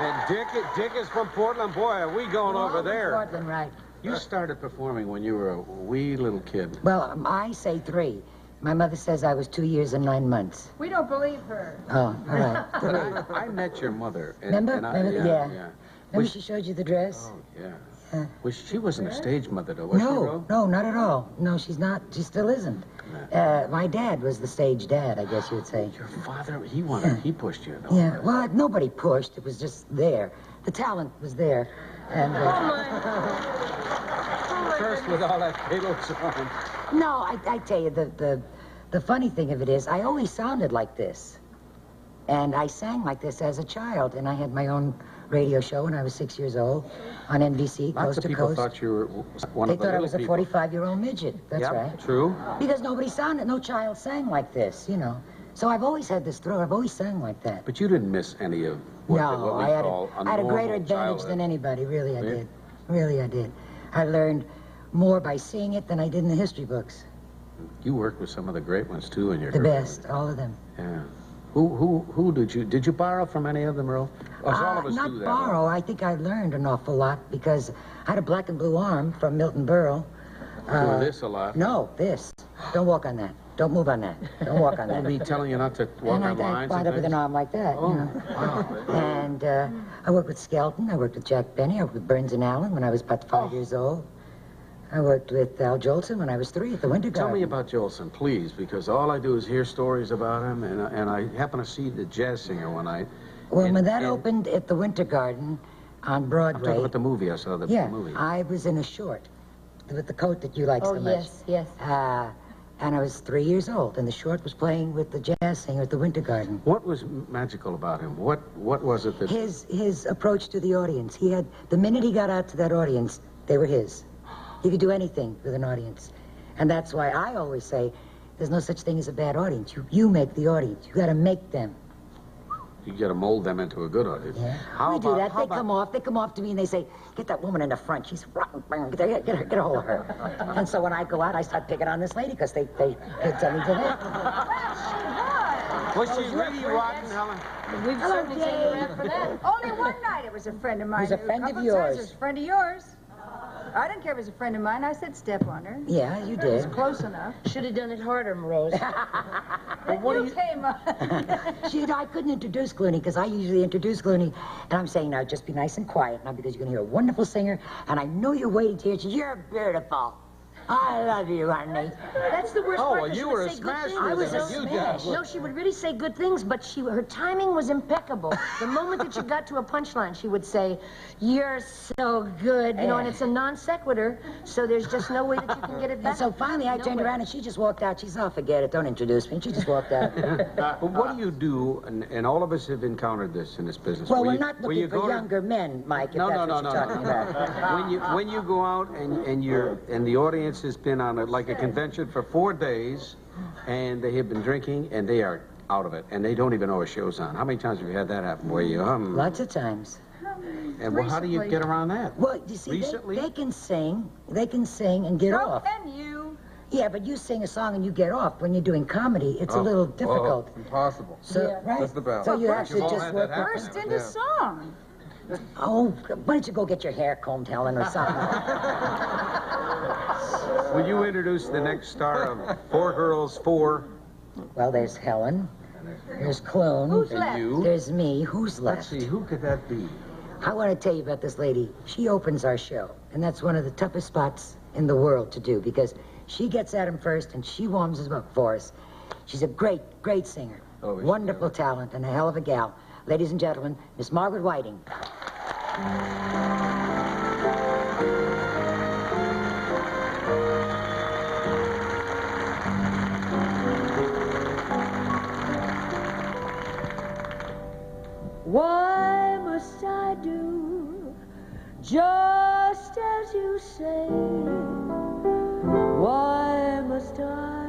And Dick is from Portland. Boy, are we going over there. Portland, right. You started performing when you were a wee little kid. Well, I say 3. My mother says I was 2 years and 9 months. We don't believe her. Oh, all right. But I met your mother. Remember? Yeah. Remember she showed you the dress? Oh, yeah. Well, she wasn't a stage mother, though, was she, Ro? No, not at all. No, she's not. She still isn't. My dad was the stage dad, I guess you would say. Your father, he pushed you, though. Yeah, well, nobody pushed. It was just there. The talent was there. And, First with all that fatal song. No, I tell you, the funny thing of it is, I always sounded like this. And I sang like this as a child, and I had my own radio show when I was 6 years old on NBC, Lots coast of to people coast. thought you were one They of the thought I little was a people. 45-year-old midget. That's Yep, right. true. Because no child sang like this, you know. So I've always had this throat. I've always sang like that. But you didn't miss any of what we call I had a greater advantage than anybody. Really, I did. Really, I did. I learned more by seeing it than I did in the history books. You worked with some of the great ones, too, in your The career. best, all of them. Yeah. Who did you borrow from any of them, Ro? All of us Not do that. borrow. I think I learned an awful lot because I had a black and blue arm from Milton Berle. Doing this a lot. No, this. Don't walk on that. Don't move on that. Don't walk on that. I'll be telling you not to walk on lines. I wind up with an arm like that. Oh, you know. wow. And I worked with Skelton. I worked with Jack Benny. I worked with Burns and Allen when I was about 5 years old. I worked with Al Jolson when I was 3 at the Winter Garden. Tell me about Jolson, please, because all I do is hear stories about him, and I happen to see the jazz singer one night. Well, when that opened at the Winter Garden on Broadway... I'm talking about the movie. I saw the movie. I was in a short with the coat that you like so much. Yes. And I was 3 years old, and the short was playing with the jazz singer at the Winter Garden. What was magical about him? What was it that... His approach to the audience. He had... The minute he got out to that audience, they were his. He could do anything with an audience. And that's why I always say, there's no such thing as a bad audience. You make the audience. You got to make them. You got to mold them into a good audience. Yeah. We do that. They come off to me and they say, get that woman in the front. She's rotten. Get a hold of her. And so when I go out, I start picking on this lady because they tell me to that. Was she really rotten, Helen? We've certainly taken her for that. Only one night it was a friend of mine. Who's a friend of couple yours? times it was a friend of yours. I didn't care if it was a friend of mine. I said step on her. Yeah, you did. It was close enough. Should have done it harder, Rose. Then you came up. I couldn't introduce Clooney because I usually introduce Clooney, and I'm saying, now, just be nice and quiet now because you're going to hear a wonderful singer, and I know you're waiting to hear it. You're beautiful. I love you, honey. That's the worst Oh, part. well, you were a smash I was with a it. You smash. did. No, she would really say good things, but her timing was impeccable. The moment that you got to a punchline, she would say, "You're so good," you know, and it's a non sequitur, so there's just no way that you can get it back. And so finally I turned around and she just walked out. She said, "Oh, forget it. Don't introduce me." And she just walked out. But what do you do, and all of us have encountered this in this business. Well, we're not looking for younger men, Mike, if that's what you're talking about. When you go out and the audience has been on like a convention for 4 days, and they have been drinking, and they are out of it, and they don't even know a show's on. How many times have you had that happen where you Lots of times. And well, how do you get around that? Well, you see, they can sing and get off. And you. Yeah, but you sing a song and you get off. When you're doing comedy, it's a little difficult. Impossible. So, right? That's the balance. So you have to just work Burst into song. Oh, why don't you go get your hair combed, Helen, or something? Will you introduce the next star of Four Girls, Four? Well, there's Helen. There's Clune. Who's left? You. There's me. Who's left? Let's see, who could that be? I want to tell you about this lady. She opens our show, and that's one of the toughest spots in the world to do because she gets at him first, and she warms us up for us. She's a great, great singer. Oh, Wonderful talent and a hell of a gal. Ladies and gentlemen, Miss Margaret Whiting. Why must I do just as you say? Why must I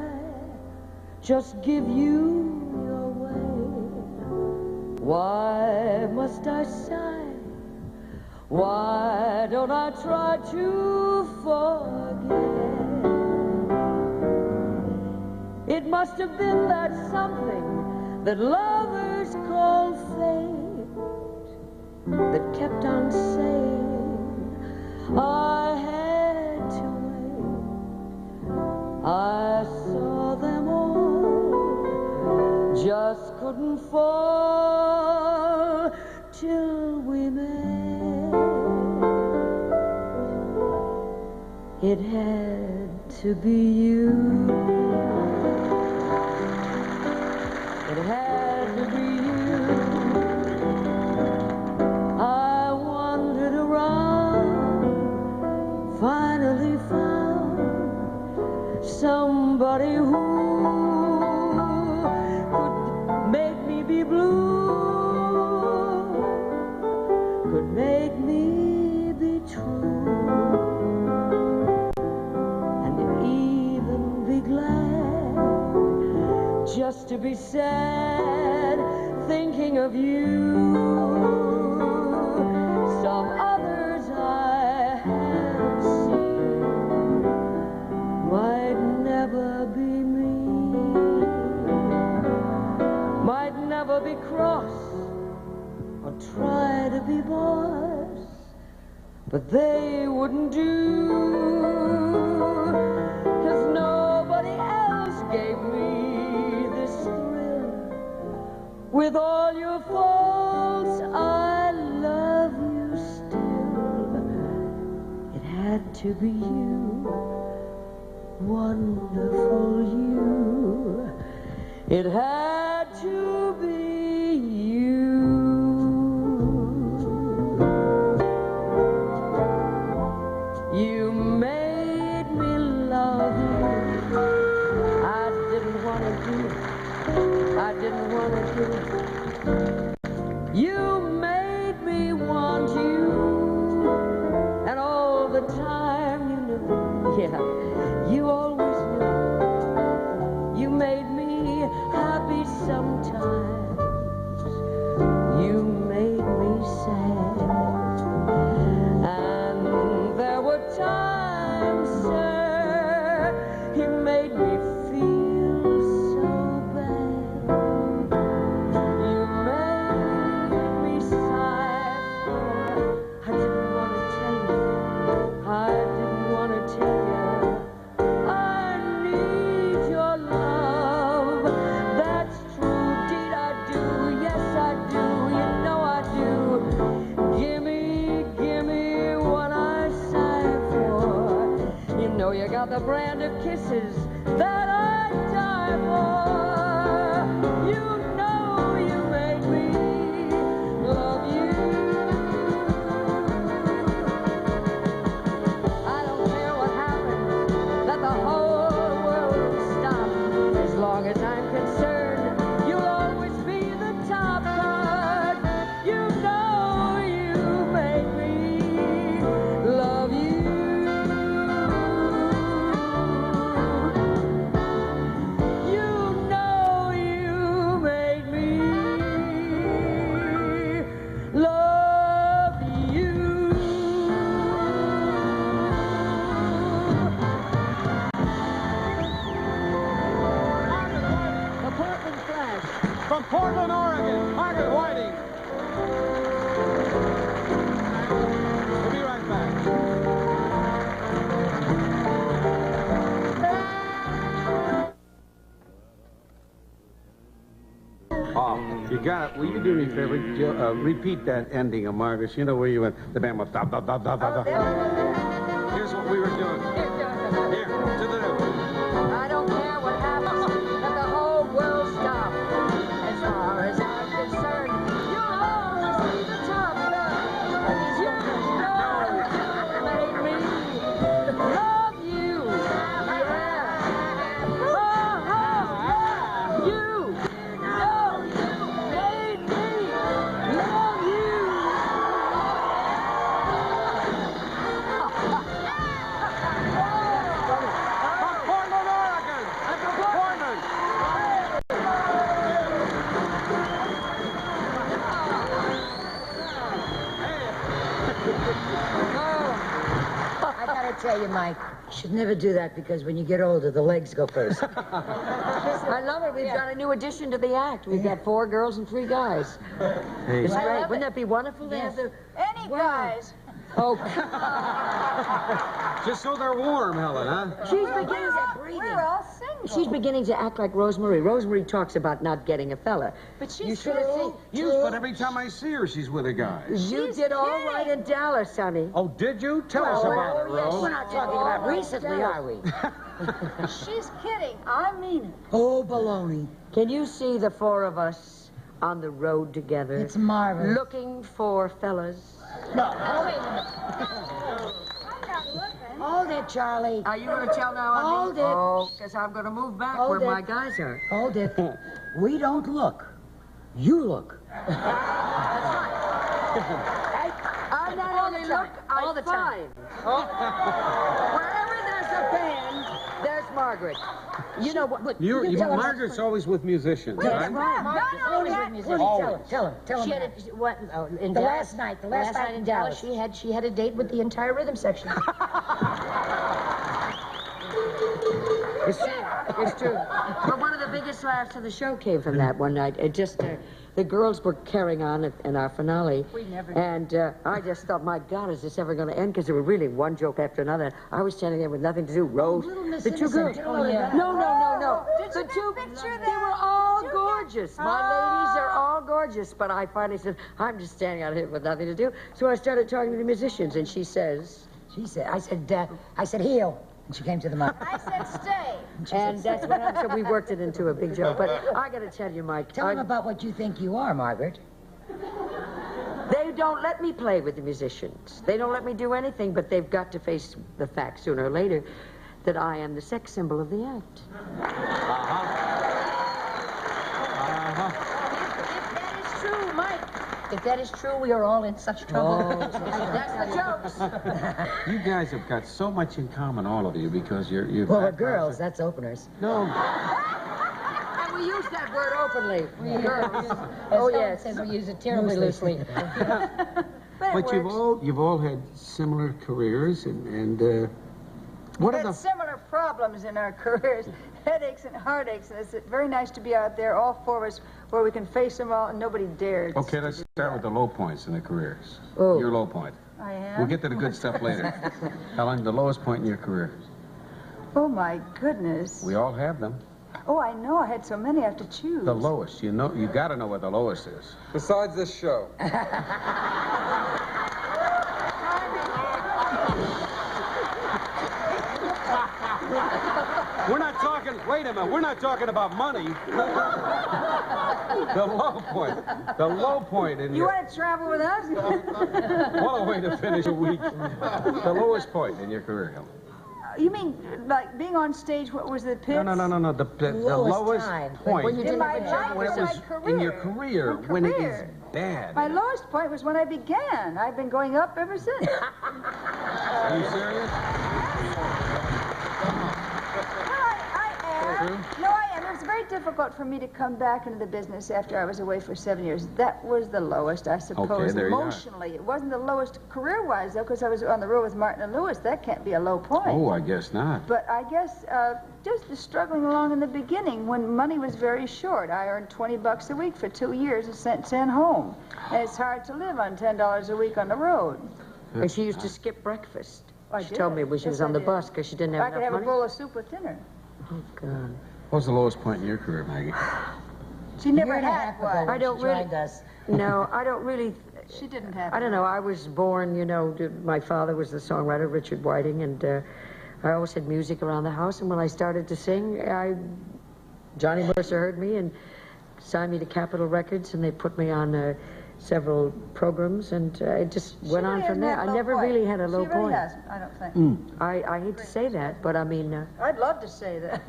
just give you your way? Why must I sigh? Why don't I try to forget? It must have been that something that lovers call fate that kept on saying I had to wait. I saw them all, just couldn't fall till we met. It had to be you. It had to be you. I wandered around, finally found somebody who could make me be blue, could make me be true, and even be glad just to be sad thinking of you. Some others I have seen might never be me, might never be cross or try to be boss, but they wouldn't do, 'cause nobody else gave me this thrill. With all your faults, I love you still. It had to be you, wonderful you. It had to be you. You made me love you. I didn't want to do it. I didn't want to do it. You made me want you. And all the time you knew, yeah, you always knew. You made me happy sometimes. You made me sad. And there were times, sir, you made me feel so bad. You made me sigh. I didn't want to tell you. I didn't want to tell you. I need your love. That's true, indeed I do. Yes, I do. You know I do. Gimme what I sigh for. You know you got the brand of kisses that I die for. You know you made me love you. I don't care what happens, let the whole world stop. As long as I'm concerned, you'll always be the top card. You know you made me love you. You know you made me love you. The Portland Flash. From Portland, Oregon, Margaret Whiting. We'll be right back. Oh, you got it. Will you do me a favor? Repeat that ending of Margaret. You know where you went. The band was da da da da da da. Here's what we were doing. Here, to the new. I don't care what happens, let the whole world stop. As far as I'm concerned, you'll always be the top dog. You know you made me love you. Yeah. Oh, yeah. You know you made me love you. From Portland, Oregon. Portland. I gotta tell you, Mike, you should never do that because when you get older, the legs go first. I love it. We've got a new addition to the act. We've got 4 girls and 3 guys. Hey. It's great. Wouldn't that be wonderful to have the... Any guys. Oh, Just so they're warm, Helen, huh? she's beginning to breathe. We're all single. She's beginning to act like Rosemary. Rosemary talks about not getting a fella. But she's true. But every time I see her, she's with a guy. You did all right in Dallas, honey. Oh, did you? Tell us about it, Rose. We're not talking about recently, are we? She's kidding. I mean it. Oh, baloney. Can you see the four of us on the road together? It's marvelous. Looking for fellas. No, wait a minute. Hold it, Charlie. Are you going to tell now? Hold it. Oh, because I'm going to move back Hold where it. my guys are. Hold it. We don't look. You look. I not only look, I find. Wherever there's a band, there's Margaret. You know what? Margaret's always with musicians, right? Margaret's always with musicians. Tell him. She had in the Dallas, last night in Dallas. She had a date with the entire rhythm section. It's true. But one of the biggest laughs of the show came from that one night. It just, the girls were carrying on in our finale. We never and I just thought, my God, is this ever going to end? Because there were really one joke after another. I was standing there with nothing to do. Rose, the two girls. Oh, yeah. No. The two, they were all gorgeous. My ladies are all gorgeous. But I finally said, I'm just standing out here with nothing to do. So I started talking to the musicians, and I said, heel. And she came to the mic. I said stay. And that's what happened. So we worked it into a big joke. But I got to tell you, Mike. Tell them about what you think you are, Margaret. They don't let me play with the musicians. They don't let me do anything, but they've got to face the fact sooner or later that I am the sex symbol of the act. If that is true, Mike. If that is true, we are all in such trouble. That's the jokes. You guys have got so much in common, all of you, because you're Well, we're girls. That's openers. No. And we use that word openly. Girls. Oh, yes. Says we use it terribly loosely. But you've all had similar careers, and what are the similar problems in our careers, headaches and heartaches, and it's very nice to be out there, all four of us, where we can face them all and nobody dares. Okay, let's start with the low points in the careers. Oh. Your low point. I am? We'll get to the good stuff later. Helen, the lowest point in your career. Oh, my goodness. We all have them. Oh, I know. I had so many I have to choose. The lowest. You got to know what the lowest is. Besides this show. We're not talking, wait a minute, we're not talking about money. The low point in You your... want to travel with us? What a way to finish a week. The lowest point in your career, Helen. You mean, like, being on stage, what was the pitch? No. The lowest point. When you did my life, when it was in your career, when it is bad. My lowest point was when I began. I've been going up ever since. Are you serious? No, I am. It was very difficult for me to come back into the business after I was away for 7 years. That was the lowest, I suppose, okay, there emotionally. It wasn't the lowest career-wise, though, because I was on the road with Martin and Lewis. That can't be a low point. Oh, I guess not. But I guess just struggling along in the beginning when money was very short. I earned $20 a week for 2 years and sent 10 home. And it's hard to live on $10 a week on the road. And she used to skip breakfast. I She did. told me when she was Yes, on I the did. bus because she didn't have I could enough have money. a bowl of soup with dinner. Oh, God. What was the lowest point in your career, Maggie? She never Year and a had half ago one. when I don't she really... joined us. No, I don't really... She didn't have I don't one. know. I was born, my father was the songwriter, Richard Whiting, and I always had music around the house. And when I started to sing, Johnny Mercer heard me and signed me to Capitol Records, and they put me on several programs, and it just went on from there. I never really had a low She really point. hasn't, I don't think. I hate to say that, but I mean... I'd love to say that.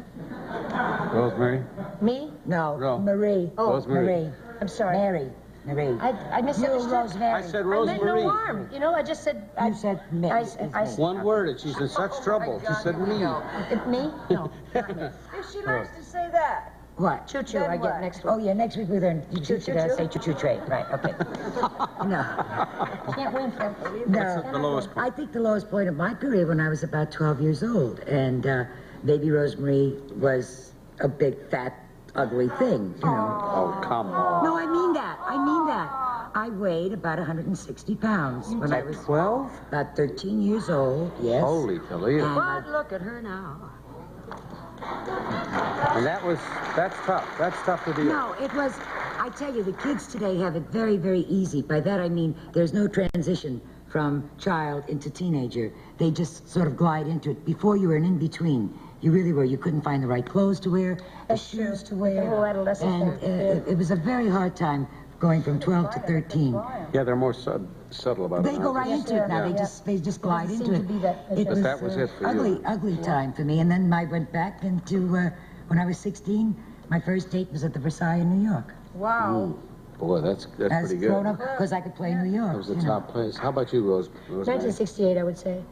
Rosemary? Me? No. Ro. Marie. Oh, Rosemary. Marie. I'm sorry. Mary. Marie. I misunderstood. You, Rosemary. I said I meant Rosemary. no harm. You know, I just said... You said me. One word, and she's in such trouble. She said me. Me? No. If she learns to say that. What? Choo-choo, Then I get what? next Oh, week. yeah, next week we learn choo-choo. Say choo-choo trade. Right, okay. No. Can't win for No. The lowest point. I think the lowest point of my career when I was about 12 years old. And Baby Rosemary was a big, fat, ugly thing, Oh, come on. No, I mean that. I weighed about 160 pounds when I was 12? about 13 years old, yes. Holy Toledo. But look at her now. And that's tough. That's tough to deal. No, it was, I tell you, the kids today have it very, very easy. By that I mean there's no transition from child into teenager. They just sort of glide into it. Before you were an in-between. You really were. You couldn't find the right clothes to wear, the shoes to wear. The whole adolescence. And it was a very hard time going from 12 to 13. Yeah, they're more subtle about it. They go right into it now. Yeah. They just glide into it. But that was it for ugly, you. ugly time for me. And then I went back into, when I was 16, my first date was at the Versailles in New York. Wow. Boy, that's As pretty good. grown up, because I could play New York. That was the top place. How about you, Rosemary? 1968, I would say.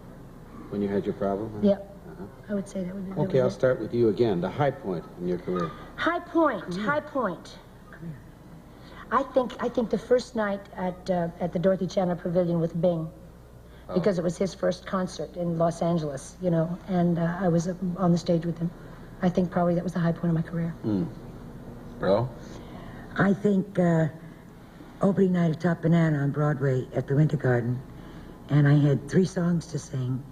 When you had your problem? Yep. I would say that would be. Okay, I'll start with you again. The high point in your career. High point. High point. I think the first night at the Dorothy Chandler Pavilion with Bing, because it was his first concert in Los Angeles, you know, and I was on the stage with him. I think probably that was the high point of my career. Bro? I think opening night of Top Banana on Broadway at the Winter Garden, and I had 3 songs to sing,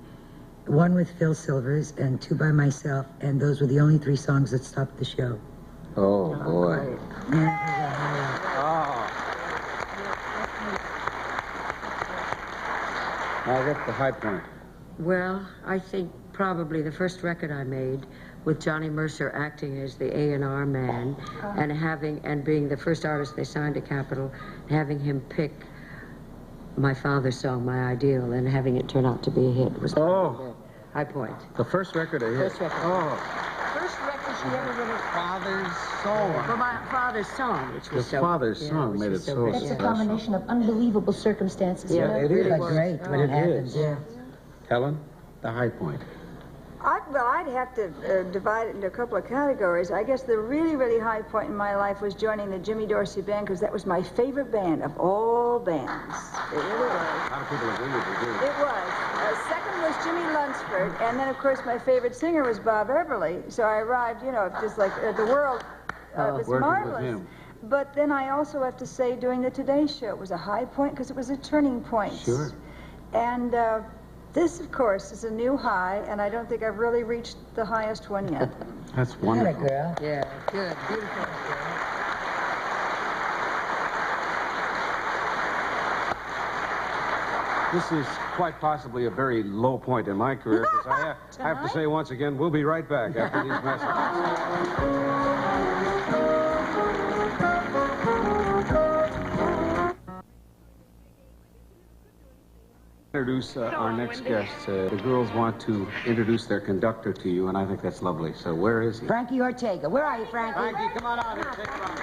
1 with Phil Silvers and 2 by myself, and those were the only 3 songs that stopped the show. Oh, boy. Margaret, the high point. Well, I think probably the first record I made with Johnny Mercer acting as the A&R man and being the first artist they signed to Capitol, having him pick my father's song, My Ideal, and having it turn out to be a hit was the high point. The first record I hit. First record. First record she ever wrote. Father's song. For my father's song, which was The father's song made it so That's a special. combination of unbelievable circumstances. Yeah, it is. Great when it happens, yeah. Helen, the high point. I'd have to divide it into a couple of categories. I guess the really, really high point in my life was joining the Jimmy Dorsey Band, because that was my favorite band of all bands. It really was. A lot of people agree with you. It was. Second was Jimmy Lunsford, and then, of course, my favorite singer was Bob Everly. So I arrived, you know, just like the world was working marvelous. with him. But then I also have to say doing the Today Show was a high point, because it was a turning point. Sure. And this, of course, is a new high, and I don't think I've really reached the highest one yet. That's wonderful. Girl. Yeah, good, beautiful. This is quite possibly a very low point in my career, because I have to say once again, we'll be right back after these messages. Introduce our next guest. The girls want to introduce their conductor to you, and I think that's lovely. So where is he? Frankie Ortega. Where are you, Frankie? Frankie, come on out here. Take a run.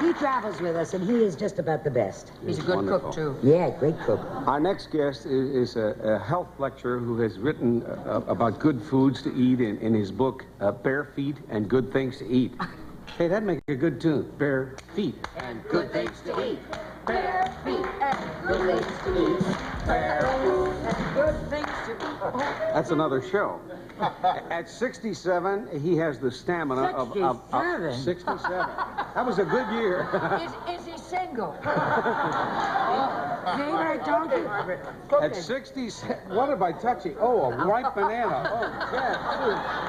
He travels with us, and he is just about the best. He's a good cook, too. Yeah, great cook. Our next guest is a health lecturer who has written about good foods to eat in his book, Bare Feet and Good Things to Eat. Hey, that'd make a good tune. Bare feet and good things to eat. Bare feet and good things to eat. Bare feet and good things to eat. That's another show. At 67, he has the stamina of 67. That was a good year. Is he single? Neighbor donkey. At 67, what am I touching? Oh, a ripe banana. Oh, yeah.